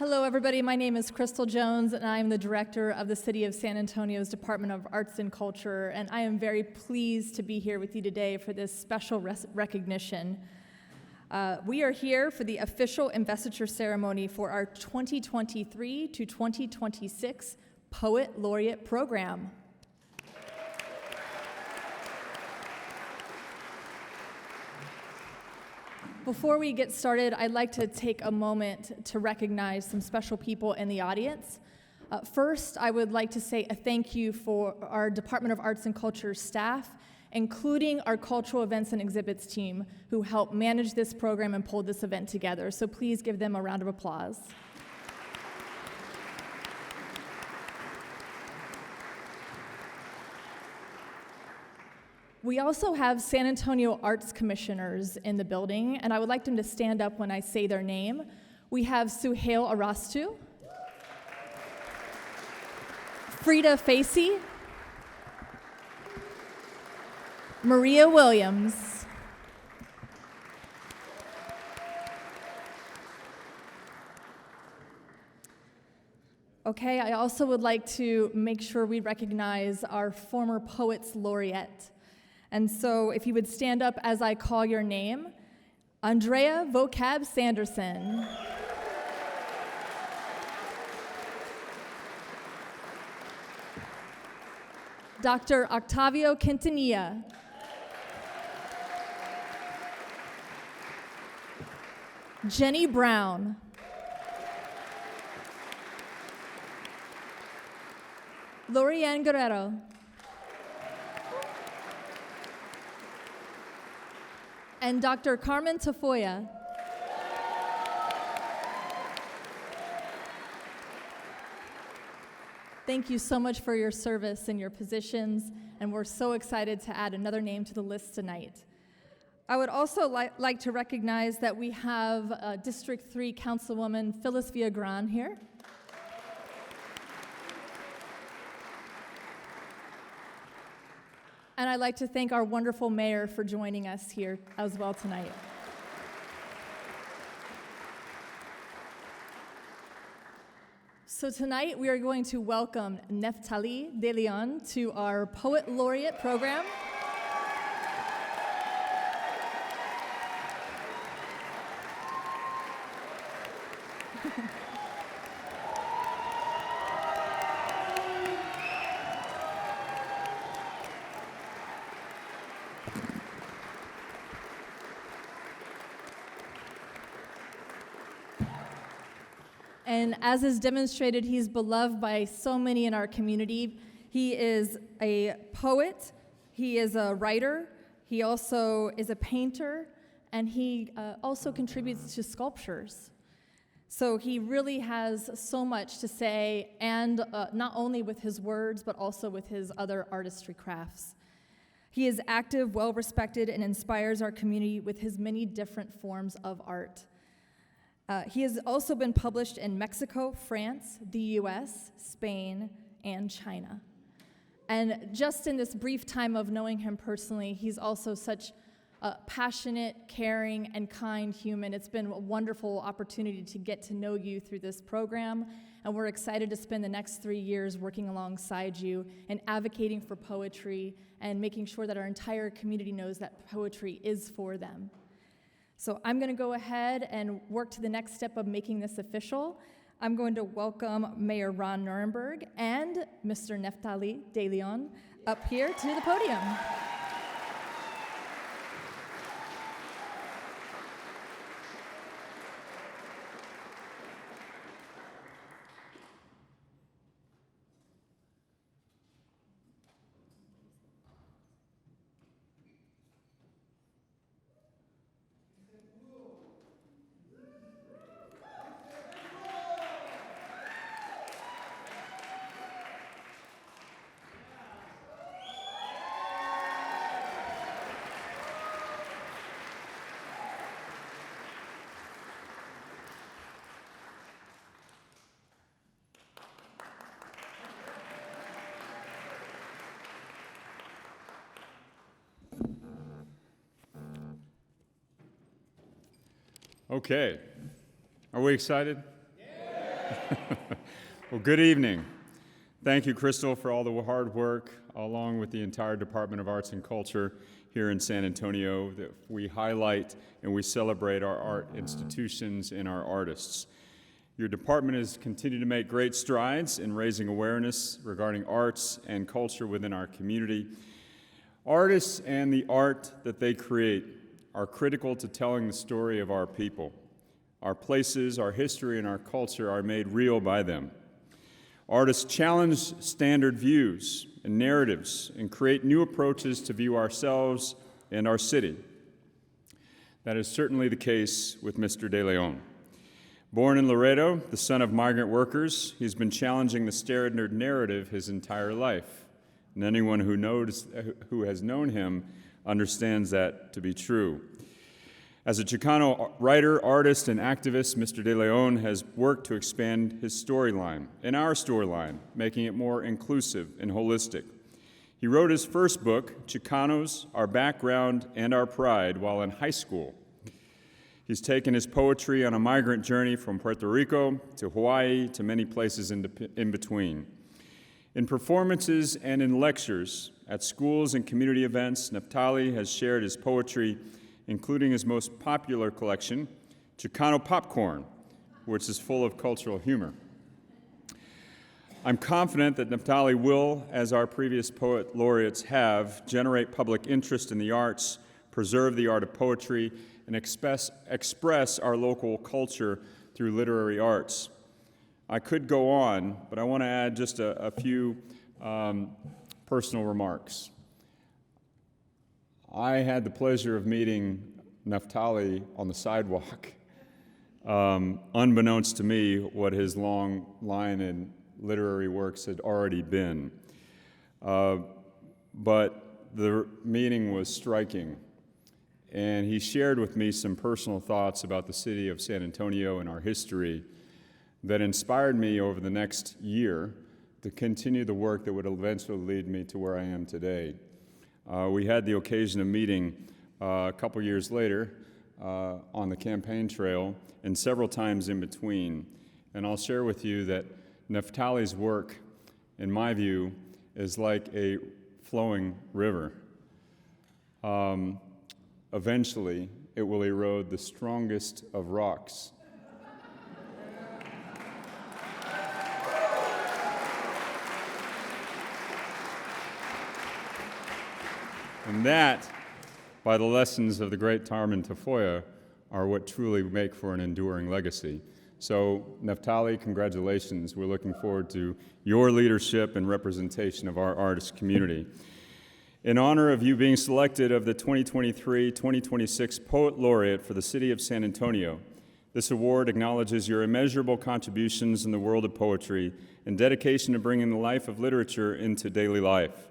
Hello, everybody. My name is Crystal Jones, and I am the director of the City of San Antonio's Department of Arts and Culture, and I am very pleased to be here with you today for this special recognition. We are here for the official investiture ceremony for our 2023 to 2026 Poet Laureate program. Before we get started, I'd like to take a moment to recognize some special people in the audience. First, I would like to say a thank you for our Department of Arts and Culture staff, including our cultural events and exhibits team, who helped manage this program and pulled this event together. So please give them a round of applause. We also have San Antonio Arts Commissioners in the building, and I would like them to stand up when I say their name. We have Suhail Arastu, Frida Facey, Maria Williams, okay, I also would like to make sure we recognize our former Poets Laureate. And so if you would stand up as I call your name, Andrea Vocab Sanderson. Dr. Octavio Quintanilla. Jenny Brown. Lorianne Guerrero. And Dr. Carmen Tafoya. Thank you so much for your service and your positions, and we're so excited to add another name to the list tonight. I would also like to recognize that we have District 3 Councilwoman Phyllis Villagran here. And I'd like to thank our wonderful mayor for joining us here as well tonight. So tonight we are going to welcome Nephtalí de León to our Poet Laureate program. And as is demonstrated, he's beloved by so many in our community. He is a poet, he is a writer, he also is a painter, and he also contributes to sculptures. So he really has so much to say, and not only with his words, but also with his other artistry crafts. He is active, well-respected, and inspires our community with his many different forms of art. He has also been published in Mexico, France, the US, Spain, and China. And just in this brief time of knowing him personally, he's also such a passionate, caring, and kind human. It's been a wonderful opportunity to get to know you through this program, and we're excited to spend the next 3 years working alongside you and advocating for poetry and making sure that our entire community knows that poetry is for them. So I'm going to go ahead and work to the next step of making this official. I'm going to welcome Mayor Ron Nirenberg and Mr. Nephtalí de León up here to the podium. Okay. Are we excited? Yeah. Well, good evening. Thank you, Crystal, for all the hard work, along with the entire Department of Arts and Culture here in San Antonio, that we highlight and we celebrate our art institutions and our artists. Your department has continued to make great strides in raising awareness regarding arts and culture within our community. Artists and the art that they create are critical to telling the story of our people. Our places, our history, and our culture are made real by them. Artists challenge standard views and narratives and create new approaches to view ourselves and our city. That is certainly the case with Mr. De León. Born in Laredo, the son of migrant workers, he's been challenging the standard narrative his entire life. And anyone who has known him understands that to be true. As a Chicano writer, artist, and activist, Mr. De León has worked to expand his storyline and our storyline, making it more inclusive and holistic. He wrote his first book, Chicanos, Our Background and Our Pride, while in high school. He's taken his poetry on a migrant journey from Puerto Rico to Hawaii to many places in between. In performances and in lectures at schools and community events, Nephtalí has shared his poetry, including his most popular collection, Chicano Popcorn, which is full of cultural humor. I'm confident that Nephtalí will, as our previous poet laureates have, generate public interest in the arts, preserve the art of poetry, and express our local culture through literary arts. I could go on, but I want to add just a few personal remarks. I had the pleasure of meeting Nephtalí on the sidewalk, unbeknownst to me what his long line in literary works had already been. But the meeting was striking, and he shared with me some personal thoughts about the city of San Antonio and our history that inspired me over the next year to continue the work that would eventually lead me to where I am today. We had the occasion of meeting a couple years later on the campaign trail and several times in between. And I'll share with you that Nephtalí's work, in my view, is like a flowing river. Eventually, it will erode the strongest of rocks. And that, by the lessons of the great Tarman Tafoya, are what truly make for an enduring legacy. So, Nephtalí, congratulations. We're looking forward to your leadership and representation of our artist community. In honor of you being selected of the 2023-2026 Poet Laureate for the City of San Antonio, this award acknowledges your immeasurable contributions in the world of poetry and dedication to bringing the life of literature into daily life.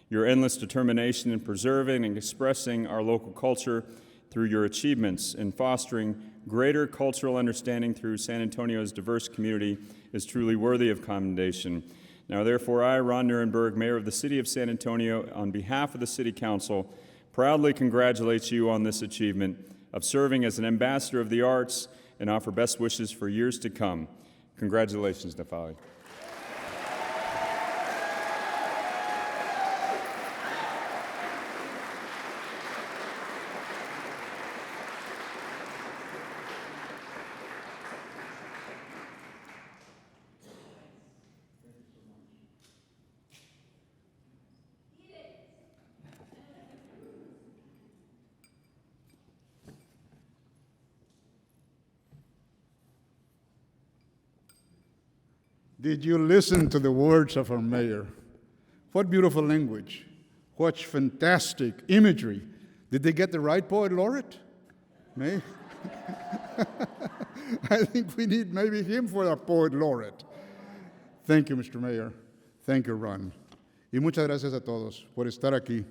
Your endless determination in preserving and expressing our local culture through your achievements in fostering greater cultural understanding through San Antonio's diverse community is truly worthy of commendation. Now, therefore, I, Ron Nirenberg, Mayor of the City of San Antonio, on behalf of the City Council, proudly congratulate you on this achievement of serving as an ambassador of the arts and offer best wishes for years to come. Congratulations, Nephtalí. Did you listen to the words of our mayor? What beautiful language. What fantastic imagery. Did they get the right poet laureate? Maybe. I think we need maybe him for a poet laureate. Thank you, Mr. Mayor. Thank you, Ron. Y muchas gracias a todos por estar aquí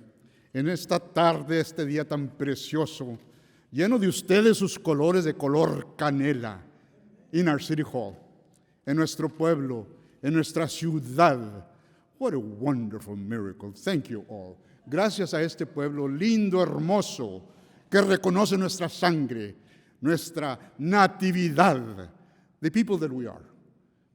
en esta tarde, este día tan precioso, lleno de ustedes sus colores de color canela, in our city hall. En nuestro pueblo, en nuestra ciudad. What a wonderful miracle. Thank you all. Gracias a este pueblo lindo, hermoso, que reconoce nuestra sangre, nuestra natividad, the people that we are.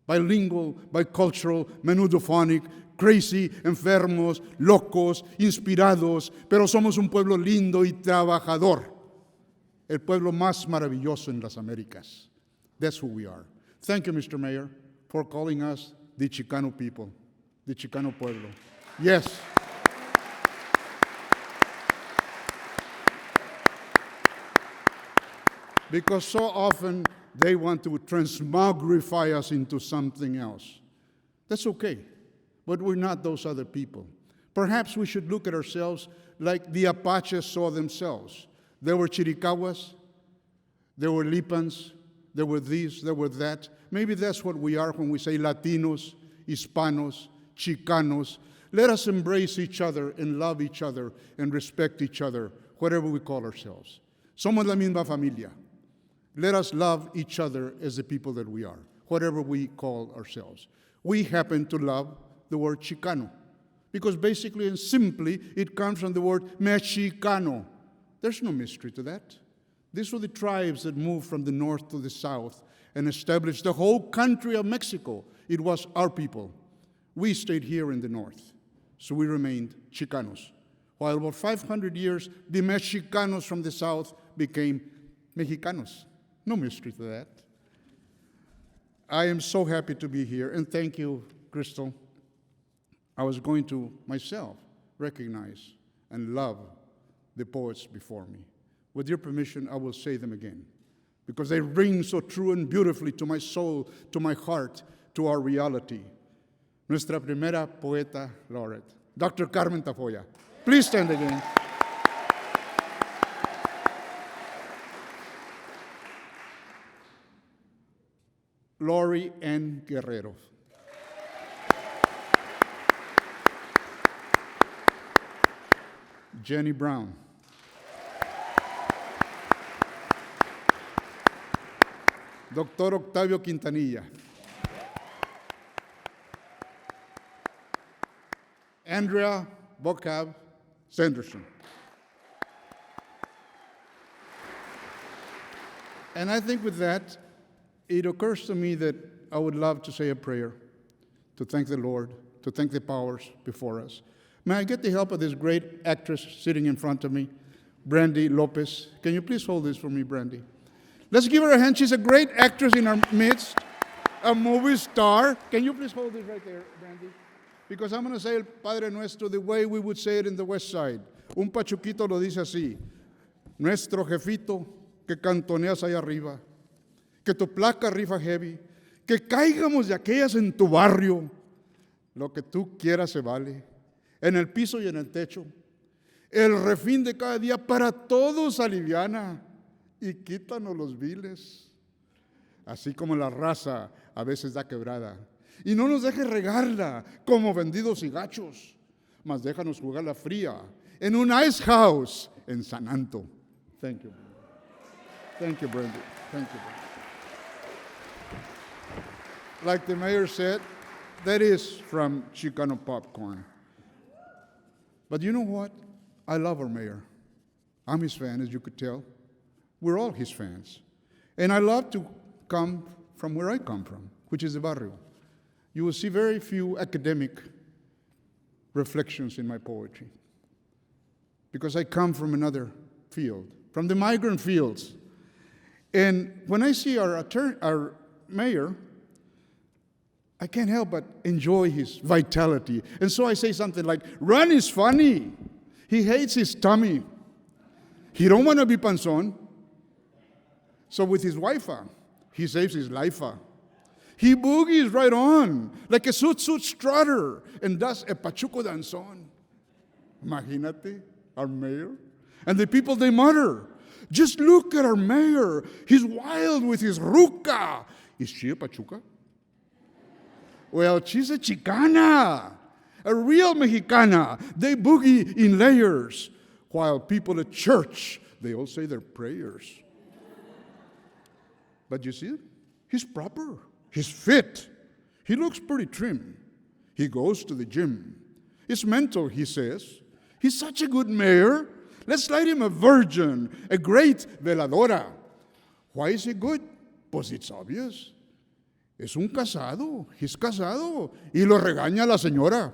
bilingual, bicultural, menudophonic, crazy, enfermos, locos, inspirados, pero somos un pueblo lindo y trabajador. El pueblo más maravilloso en las Américas. That's who we are. Thank you, Mr. Mayor, for calling us the Chicano people, the Chicano pueblo. Yes. Because so often they want to transmogrify us into something else. That's okay, but we're not those other people. Perhaps we should look at ourselves like the Apaches saw themselves. There were Chiricahuas, there were Lipans, there were these, there were that. Maybe that's what we are when we say Latinos, Hispanos, Chicanos. Let us embrace each other and love each other and respect each other, whatever we call ourselves. Somos la misma familia. Let us love each other as the people that we are, whatever we call ourselves. We happen to love the word Chicano, because basically and simply it comes from the word Mexicano. There's no mystery to that. These were the tribes that moved from the north to the south and established the whole country of Mexico. It was our people. We stayed here in the north, so we remained Chicanos. While about 500 years, the Mexicanos from the south became Mexicanos. No mystery to that. I am so happy to be here, and thank you, Crystal. I was going to myself recognize and love the poets before me. With your permission, I will say them again, because they ring so true and beautifully to my soul, to my heart, to our reality. Nuestra primera poeta laureate, Dr. Carmen Tafoya. Please stand again. Lori N. Guerrero. Jenny Brown. Dr. Octavio Quintanilla. Andrea Bocab Sanderson. And I think with that, it occurs to me that I would love to say a prayer, to thank the Lord, to thank the powers before us. May I get the help of this great actress sitting in front of me, Brandy Lopez. Can you please hold this for me, Brandy? Let's give her a hand. She's a great actress in our midst, a movie star. Can you please hold this right there, Brandy? Because I'm going to say el Padre Nuestro the way we would say it in the West Side. Un pachuquito lo dice así. Nuestro jefito que cantoneas allá arriba, que tu placa rifa heavy, que caigamos de aquellas en tu barrio, lo que tú quieras se vale, en el piso y en el techo. El refín de cada día para todos aliviana y quítanos los viles. Así como la raza a veces da quebrada. Y no nos dejes regarla como vendidos y gachos, mas déjanos jugarla fría en un ice house en San Anto. Thank you. Thank you, Brandy. Thank you, Brandy. Like the mayor said, that is from Chicano Popcorn. But you know what? I love our mayor. I'm his fan, as you could tell. We're all his fans. And I love to come from where I come from, which is the barrio. You will see very few academic reflections in my poetry, because I come from another field, from the migrant fields. And when I see our mayor, I can't help but enjoy his vitality. And so I say something like, Ron is funny. He hates his tummy. He don't want to be panzón. So with his wife, he saves his life. He boogies right on, like a suit strutter, and does a pachuco danzón. Imagínate, our mayor. And the people, they mutter, just look at our mayor. He's wild with his ruca. Is she a pachuca? Well, she's a Chicana, a real Mexicana. They boogie in layers, while people at church, they all say their prayers. But you see, he's proper. He's fit. He looks pretty trim. He goes to the gym. It's mental, he says. He's such a good mayor. Let's light him a virgin, a great veladora. Why is he good? Pues it's obvious. Es un casado, he's casado. Y lo regaña la señora.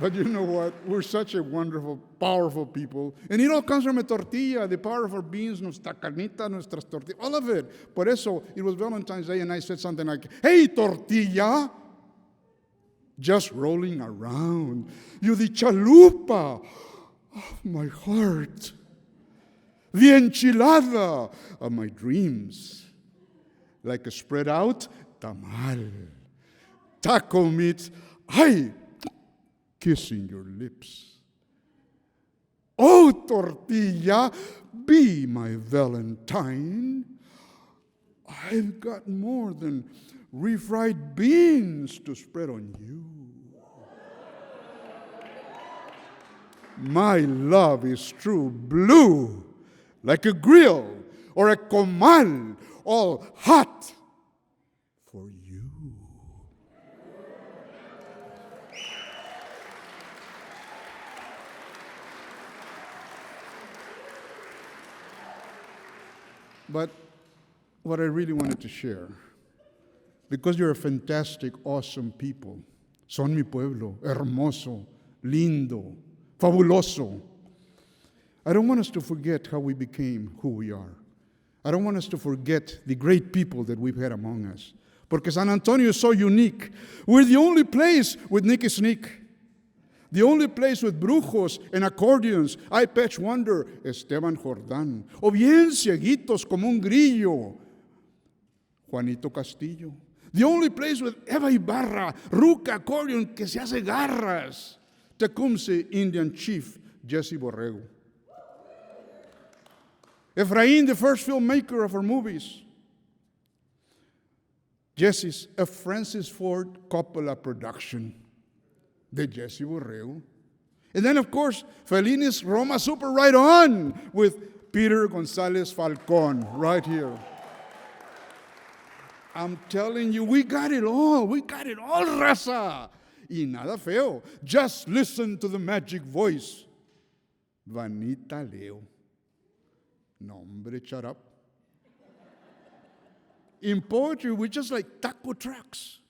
But you know what? We're such a wonderful, powerful people. And it all comes from a tortilla, the power of our beans, nuestra carnita, nuestras tortillas, all of it. Por eso, it was Valentine's Day and I said something like, hey, tortilla, just rolling around. You the chalupa of my heart. The enchilada of my dreams. Like a spread out tamal. Taco meat, ay, kissing your lips. Oh, tortilla, be my Valentine. I've got more than refried beans to spread on you. My love is true blue, like a grill or a comal, all hot for you. But what I really wanted to share, because you're a fantastic, awesome people, son mi pueblo, hermoso, lindo, fabuloso. I don't want us to forget how we became who we are. I don't want us to forget the great people that we've had among us. Porque San Antonio is so unique. We're the only place with Nicky Sneak. The only place with brujos and accordions, I Patch Wonder, Esteban Jordán. O bien cieguitos como un grillo, Juanito Castillo. The only place with Eva Ibarra, Ruca accordion que se hace garras, Tecumseh Indian Chief, Jesse Borrego. Efraín, the first filmmaker of our movies. Jesse's a Francis Ford Coppola production. De Jesse Borrego. And then, of course, Fellini's Roma Super right on with Peter González Falcón right here. I'm telling you, we got it all. We got it all, raza. Y nada feo. Just listen to the magic voice. Vanita Leo. No, hombre, shut up. In poetry, we're just like taco trucks.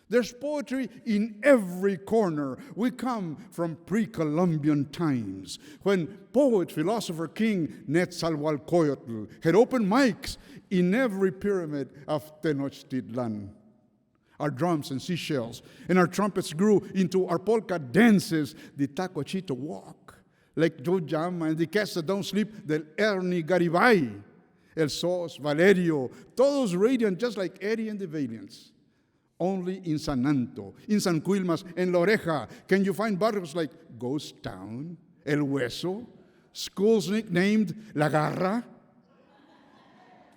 There's poetry in every corner. We come from pre-Columbian times when poet, philosopher, king Netzalhualcoyotl had open mics in every pyramid of Tenochtitlan. Our drums and seashells and our trumpets grew into our polka dances, the Tacochito walk, like Joe Jama and the cats that don't sleep, del Ernie Garibay, El Sos, Valerio, todos radiant just like Eddie and the Valiants. Only in San Anto, in San Quilmas, en La Oreja, can you find barrios like Ghost Town, El Hueso, schools nicknamed La Garra,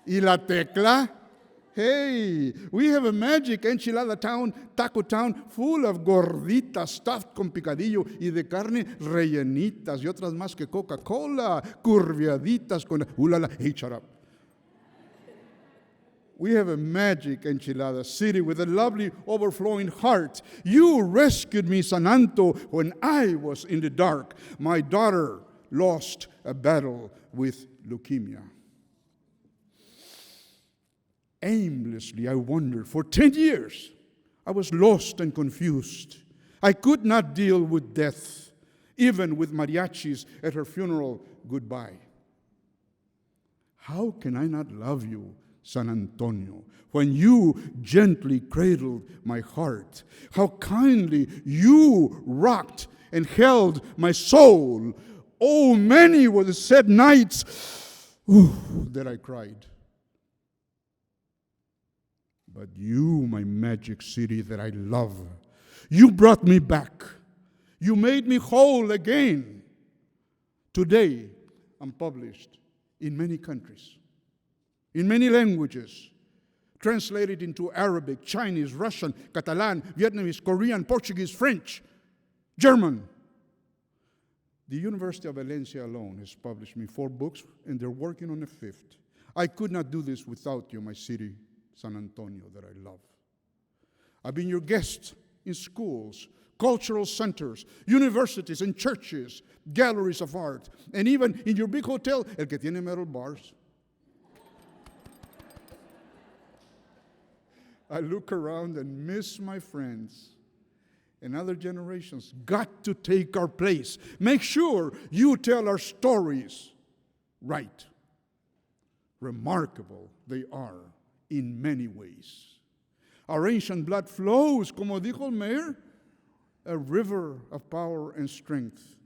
y La Tecla. Hey, we have a magic enchilada town, taco town, full of gorditas stuffed con picadillo y de carne rellenitas y otras más que Coca-Cola, curviaditas con... Ulala, hey, shut up. We have a magic enchilada city with a lovely overflowing heart. You rescued me, San Anto, when I was in the dark. My daughter lost a battle with leukemia. Aimlessly, I wandered. For 10 years, I was lost and confused. I could not deal with death, even with mariachis at her funeral goodbye. How can I not love you, San Antonio, when you gently cradled my heart? How kindly you rocked and held my soul. Oh, many were the sad nights that I cried. But you, my magic city that I love, you brought me back. You made me whole again. Today, I'm published in many countries, in many languages, translated into Arabic, Chinese, Russian, Catalan, Vietnamese, Korean, Portuguese, French, German. The University of Valencia alone has published me 4 books, and they're working on a 5th. I could not do this without you, my city, San Antonio, that I love. I've been your guest in schools, cultural centers, universities and churches, galleries of art, and even in your big hotel, el que tiene metal bars. I look around and miss my friends. And other generations got to take our place. Make sure you tell our stories right. Remarkable they are in many ways. Our ancient blood flows, como dijo el mayor, a river of power and strength,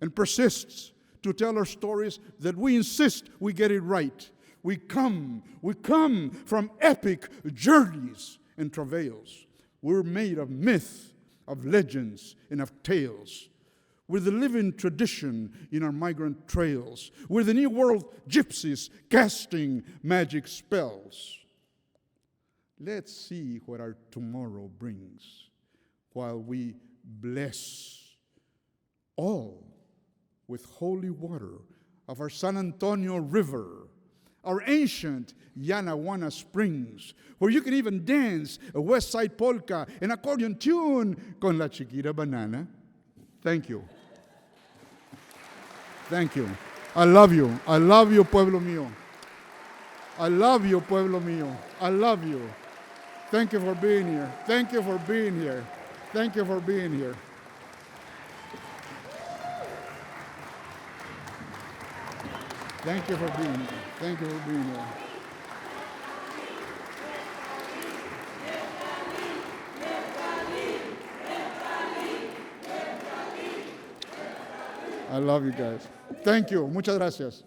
and persists to tell our stories that we insist we get it right. We come from epic journeys and travails. We're made of myth, of legends, and of tales. We're the living tradition in our migrant trails. We're the New World gypsies casting magic spells. Let's see what our tomorrow brings while we bless all with holy water of our San Antonio River, our ancient Yanaguana Springs, where you can even dance a West Side polka, an accordion tune con la chiquita banana. Thank you. Thank you. I love you. I love you, pueblo mío. I love you, pueblo mío. I love you. Thank you for being here. Thank you for being here. Thank you for being here. Thank you for being here. Thank you for being here. I love you guys. Thank you. Muchas gracias.